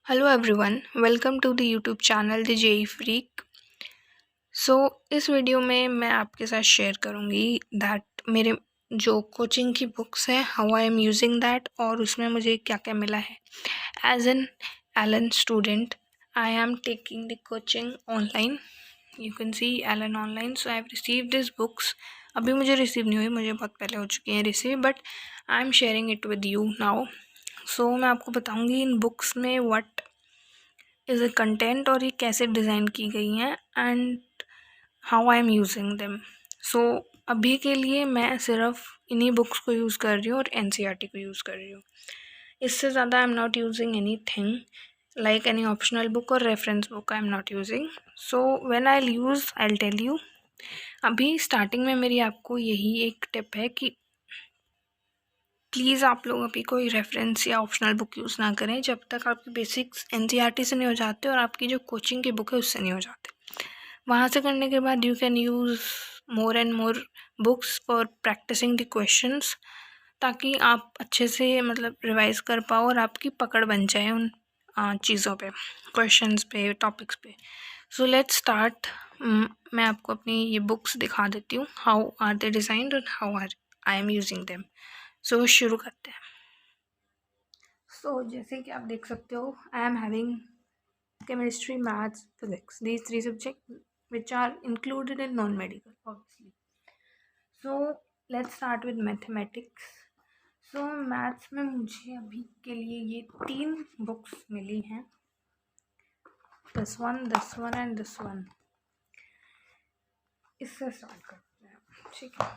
Hello everyone, welcome to the YouTube channel the JEE freak. इस video में मैं आपके साथ शेयर करूँगी दैट मेरे जो कोचिंग की बुक्स हैं, how I am using that, और उसमें मुझे क्या क्या मिला है। As an Allen student, I am taking the coaching online. You can see Allen online. So I have receive this books. अभी मुझे रिसीव नहीं हुई, मुझे बहुत पहले हो चुकी हैं receive, but I am sharing it with you now. मैं आपको बताऊँगी इन बुक्स में व्हाट इज़ अ कंटेंट और ये कैसे डिज़ाइन की गई हैं and how I am using them. अभी के लिए मैं सिर्फ इन्हीं बुक्स को यूज़ कर रही हूँ और एनसीईआरटी को यूज़ कर रही हूँ। इससे ज़्यादा I am not using anything like any optional book और reference book I am not using. When I use I will tell you. अभी स्टार्टिंग में मेरी आपको यही एक टिप है कि प्लीज़ आप लोग अभी कोई रेफरेंस या ऑप्शनल बुक यूज़ ना करें जब तक आपकी बेसिक्स एनसीईआरटी से नहीं हो जाते और आपकी जो कोचिंग की बुक है उससे नहीं हो जाते। वहाँ से करने के बाद you can use more and more books for practicing the questions, ताकि आप अच्छे से रिवाइज कर पाओ और आपकी पकड़ बन जाए उन चीज़ों पे, क्वेश्चंस पे, टॉपिक्स पे। Let's start. मैं आपको अपनी ये बुक्स दिखा देती हूँ, हाउ आर दे डिज़ाइंड और how are I am using them. शुरू करते हैं। जैसे कि आप देख सकते हो, I am having chemistry, maths, physics, these three subject which are included in non medical obviously. Let's start with mathematics. Maths में मुझे अभी के लिए ये 3 बुक्स मिली हैं, this one and this one. इससे स्टार्ट करते हैं, ठीक है।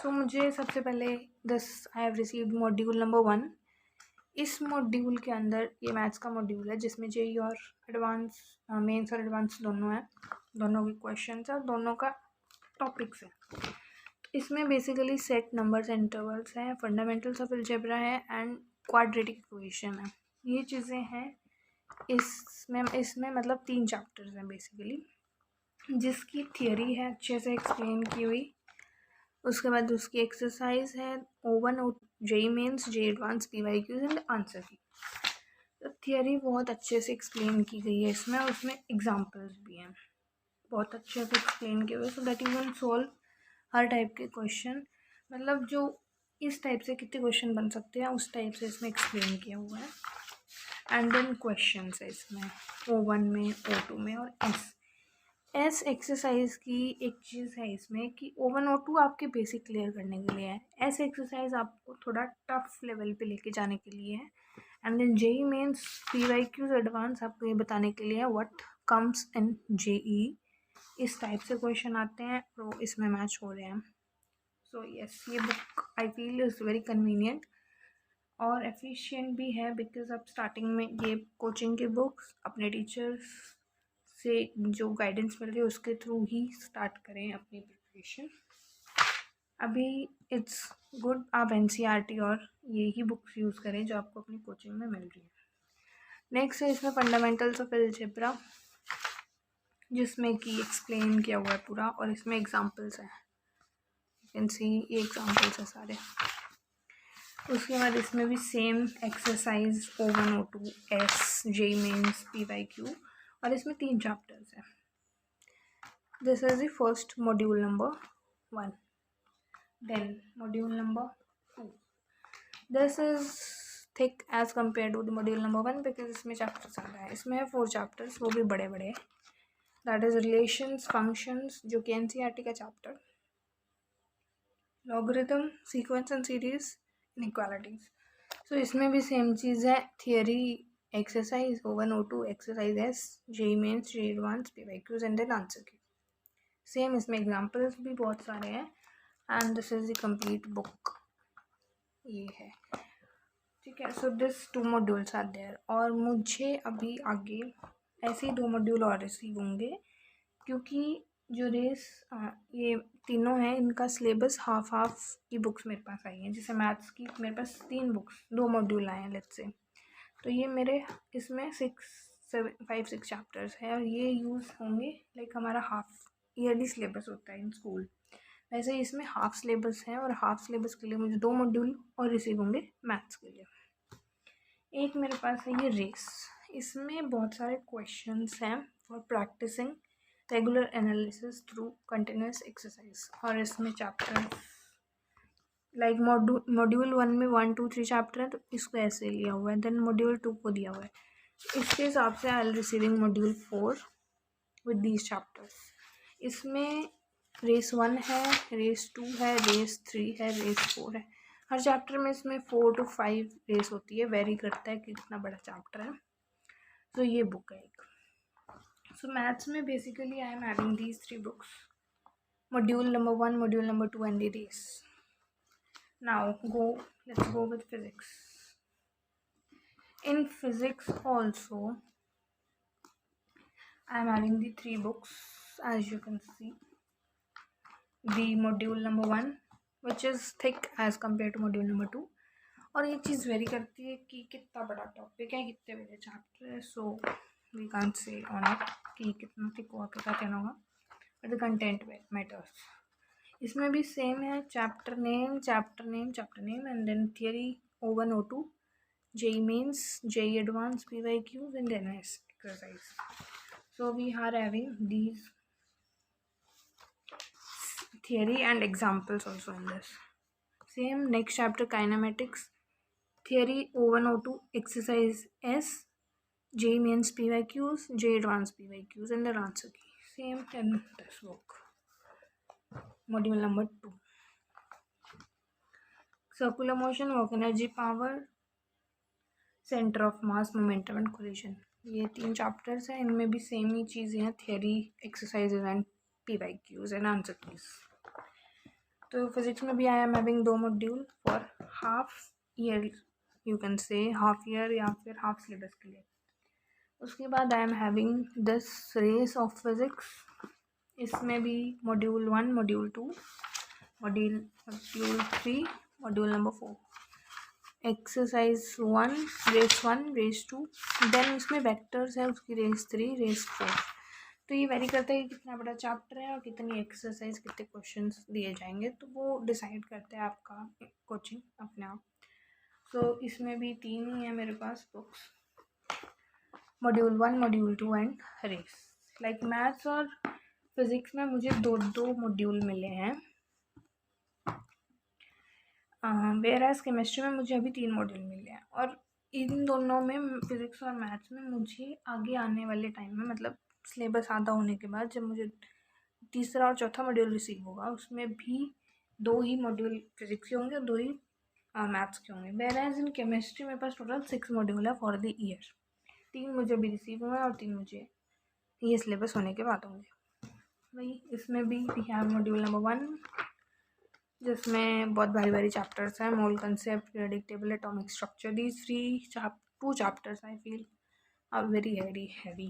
मुझे सबसे पहले I have received module number 1। इस मॉड्यूल के अंदर ये मैथ्स का मॉड्यूल है जिसमें जेईई और एडवांस, मेंस और एडवांस दोनों हैं, दोनों के क्वेश्चंस हैं, दोनों का टॉपिक्स है। इसमें बेसिकली सेट नंबर्स, इंटरवल्स हैं, फंडामेंटल्स ऑफ अलजेब्रा है एंड क्वाड्रेटिक इक्वेशन है। ये चीज़ें हैं इसमें 3 चैप्टर्स हैं बेसिकली, जिसकी थियरी है अच्छे से एक्सप्लेन की हुई। उसके बाद उसकी एक्सरसाइज है O1 JEE mains, JEE advance, PYQs and answer key. तो थियरी बहुत अच्छे से एक्सप्लेन की गई है इसमें, और उसमें एग्जांपल्स भी हैं बहुत अच्छे से एक्सप्लेन किए हुए, so that you can solve her type के क्वेश्चन। जो इस टाइप से कितने क्वेश्चन बन सकते हैं उस टाइप से इसमें एक्सप्लेन किया हुआ है। एंड देन क्वेश्चन है इसमें O1 में, O2 में और एस एक्सरसाइज की एक चीज़ है इसमें कि O1 O2 आपके बेसिक क्लियर करने के लिए है, एस एक्सरसाइज आपको थोड़ा टफ लेवल पे लेके जाने के लिए है, and then JEE mains, PYQs advance आपको ये बताने के लिए है व्हाट कम्स इन जेईई। इस टाइप से क्वेश्चन आते हैं तो इसमें मैच हो रहे हैं। यस, ये book I feel is very convenient और एफिशिएंट भी है, बिकॉज आप स्टार्टिंग में ये कोचिंग की बुक्स अपने टीचर्स से जो गाइडेंस मिल रही है उसके थ्रू ही स्टार्ट करें अपनी प्रिपरेशन। अभी इट्स गुड आप एनसीईआरटी और ये ही बुक्स यूज़ करें जो आपको अपनी कोचिंग में मिल रही है। नेक्स्ट है इसमें फंडामेंटल्स ऑफ अलजेब्रा, जिसमें कि एक्सप्लेन किया हुआ है पूरा, और इसमें एग्जांपल्स हैं, यू कैन सी ये एग्जांपल्स हैं सारे। उसके बाद इसमें भी same exercise O1 O2 S, JEE mains, PYQ, और इसमें 3 चैप्टर्स हैं। This is the first module number 1। Then module number 2, this is thick as compare to the module number 1 because इसमें चैप्टर ज़्यादा है। इसमें है 4 चैप्टर्स, वो भी बड़े बड़े, दैट इज रिलेशंस, फंक्शंस जो कि एनसीईआरटी का chapter, logarithm, sequence and series, inequalities. इसमें भी सेम चीज़ है, theory, exercise O1 O2, exercise S, JEE mains, JEE advance, PYQs and then answer key. Same इसमें एग्जांपल्स भी बहुत सारे हैं and this is the complete book, ये है, ठीक है। दिस 2 मॉड्यूल्स आर देयर, और मुझे अभी आगे ऐसे ही 2 मॉड्यूल और रिसीव होंगे, क्योंकि जो ये तीनों हैं इनका सिलेबस हाफ की बुक्स मेरे पास आई हैं। जैसे मैथ्स की मेरे पास 3 बुक्स, 2 मॉड्यूल आए हैं लेट्स से, तो ये मेरे इसमें 5-6 चैप्टर्स हैं और ये यूज़ होंगे लाइक हमारा हाफ ईयरली सिलेबस होता है इन स्कूल, वैसे ही इसमें हाफ सिलेबस है, और हाफ सिलेबस के लिए मुझे 2 मॉड्यूल और रिसीव होंगे मैथ्स के लिए। एक मेरे पास है ये रेस, इसमें बहुत सारे क्वेश्चंस हैं for practicing regular analysis through continuous exercise. और इसमें चैप्टर लाइक मॉड्यूल 1 में 1 2 3 चैप्टर है, तो इसको ऐसे लिया हुआ है। देन मॉड्यूल 2 को दिया हुआ है। इसके हिसाब से I L receiving module 4 with these chapters. इसमें रेस 1 है, रेस 2 है, रेस 3 है, रेस 4 है। हर चैप्टर में इसमें 4 to 5 रेस होती है, वेरी करता है कि कितना बड़ा चैप्टर है। तो ये बुक है एक। सो मैथ्स में basically I am having these 3 books, module number 1, module number 2 and the race. Now let's go with physics. In physics also, I am having the 3 books, as you can see. The module number 1, which is thick as compared to module number 2. और ये चीज़ very करती है कि कितना बड़ा topic है, कितने बड़े चैप्टर है। So we can't say on it कि कितना थिक हुआ कितना थिन होगा, बट द कंटेंट मैटर्स। इसमें भी सेम है, chapter name and then theory O1 O2, JEE Mains, JEE Advanced, PYQs and then exercise. So we are having these theory and examples also in this. Same next chapter kinematics, theory O1 O2, exercise S, JEE Mains PYQs, JEE Advanced PYQs and the answer key. Same in this book. Module number 2, circular motion, work energy, power, centre of mass, momentum and collision. ये 3 chapters हैं। इनमें भी same ही चीज़ें हैं, theory, exercises and PYQs and answer keys. तो physics में भी I am having 2 module for half year, you can say half year या फिर हाफ सिलेबस के लिए। उसके बाद I am having this race of physics. इसमें भी module 1, module 2, module 3, module number 4, exercise 1, race 1, race 2, then उसमें वेक्टर्स है, उसकी रेस 3, रेस 4। तो ये वेरी करता है कि कितना बड़ा चैप्टर है और कितनी एक्सरसाइज, कितने क्वेश्चंस दिए जाएंगे, तो वो डिसाइड करता है आपका कोचिंग अपने आप। सो इसमें भी 3 ही है मेरे पास बुक्स, मॉड्यूल 1, मॉड्यूल 2 एंड रेस। लाइक मैथ्स और फिजिक्स में मुझे 2 मॉड्यूल मिले हैं, वेयरएज केमिस्ट्री में मुझे अभी 3 मॉड्यूल मिले हैं। और इन दोनों में, फिज़िक्स और मैथ्स में, मुझे आगे आने वाले टाइम में, मतलब सिलेबस आधा होने के बाद, जब मुझे तीसरा और चौथा मॉड्यूल रिसीव होगा, उसमें भी 2 ही मॉड्यूल फिज़िक्स के होंगे और 2 ही मैथ्स के होंगे। वेयरएज इन केमिस्ट्री मेरे पास टोटल 6 मॉड्यूल है फॉर द ईयर। 3 मुझे अभी रिसीव हुए और 3 मुझे ये सिलेबस होने के बाद होंगे। वही इसमें भी वी हैव मॉड्यूल नंबर 1, जिसमें बहुत भारी चैप्टर्स हैं, mole concept, periodic table, atomic structure. These 2 chapters I feel are very heavy.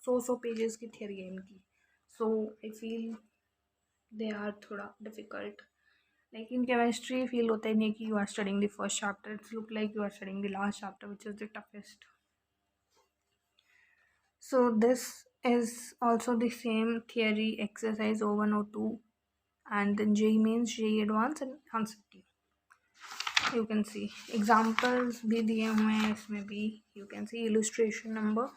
100 pages की थियरी है इनकी। So I feel they are थोड़ा डिफ़िकल्ट। लेकिन केमिस्ट्री फील होता ही नहीं कि you are studying the first chapter, it's look like you are studying the last chapter which is the toughest. So this is also the same theory, exercise O1 O2 and then JEE Mains, JEE Advanced and answer key. You can see examples भी दिए हुए हैं इसमें भी, you can see illustration number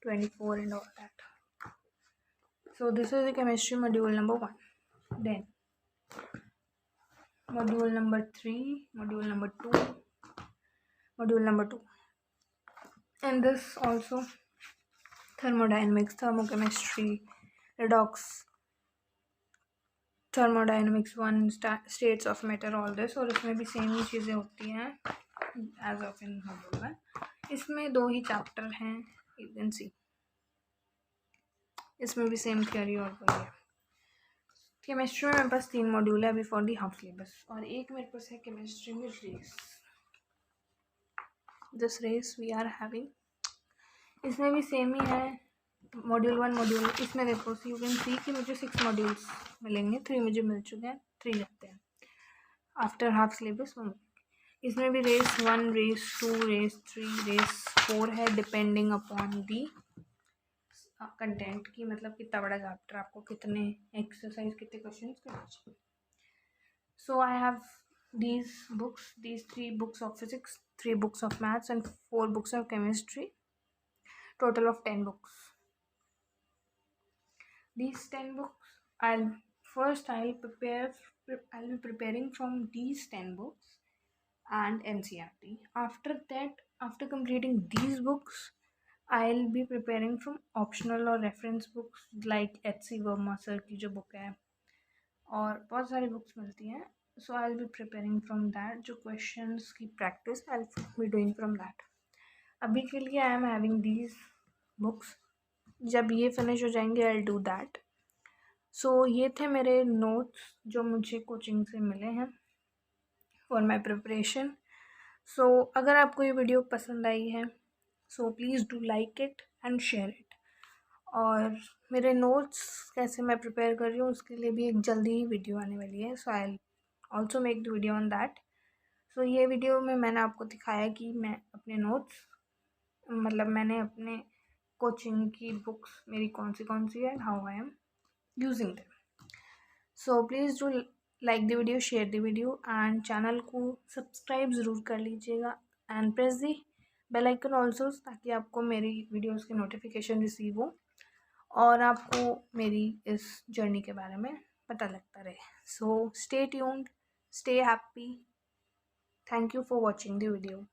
24 and all that. So this is the chemistry module number 1, then module number 3, module number 2, module number 2 and this also thermodynamics, thermochemistry, redox, thermodynamics 1, states of matter, all this. और इसमें भी same ही चीज़ें होती हैं as of in module 1। इसमें 2 ही chapter हैं, you can सी। इसमें भी सेम थियरी और वही है। केमिस्ट्री में मेरे पास 3 मॉड्यूल है अभी फॉर दी हाफ सिलेबस, और एक मेरे पास है केमिस्ट्री में race. This race we are having, इसमें भी सेम ही है, मॉड्यूल 1, मॉड्यूल। इसमें देखो यू कैन सी कि मुझे 6 मॉड्यूल्स मिलेंगे, 3 मुझे मिल चुके हैं, 3 रहते हैं आफ्टर हाफ सिलेबस। इसमें भी रेस 1, रेस 2, रेस 3, रेस 4 है, डिपेंडिंग अपॉन दी कंटेंट की, मतलब कितना बड़ा चैप्टर, आपको कितने एक्सरसाइज, कितने क्वेश्चन करने चाहिए। So I have these books, these 3 books of physics, 3 books of maths and 4 books of chemistry, total of 10 books. These 10 books, I'll be preparing from these 10 books and NCERT. After that, after completing these books, I'll be preparing from optional or reference books like HC Verma sir की जो book है और बहुत सारी books मिलती हैं. So I'll be preparing from that. जो questions की practice I'll be doing from that. अभी के लिए I am having these books. जब ये finish हो जाएंगे I'll do that. So ये थे मेरे notes जो मुझे कोचिंग से मिले हैं for my preparation. So अगर आपको ये वीडियो पसंद आई है so please do like it and share it. और मेरे नोट्स कैसे मैं प्रिपेयर कर रही हूँ उसके लिए भी एक जल्दी ही वीडियो आने वाली है. So I also make the video on that. So ये वीडियो में मैंने आपको दिखाया कि मैं अपने नोट्स मतलब मैंने अपने कोचिंग की बुक्स मेरी कौन सी है and how I am using them. So please do like the video, share the video and channel को सब्सक्राइब ज़रूर कर लीजिएगा and press the bell icon also ताकि आपको मेरी वीडियोज़ की नोटिफिकेशन रिसीव हो और आपको मेरी इस जर्नी के बारे में पता लगता रहे. So stay tuned, stay happy. Thank you for watching the video.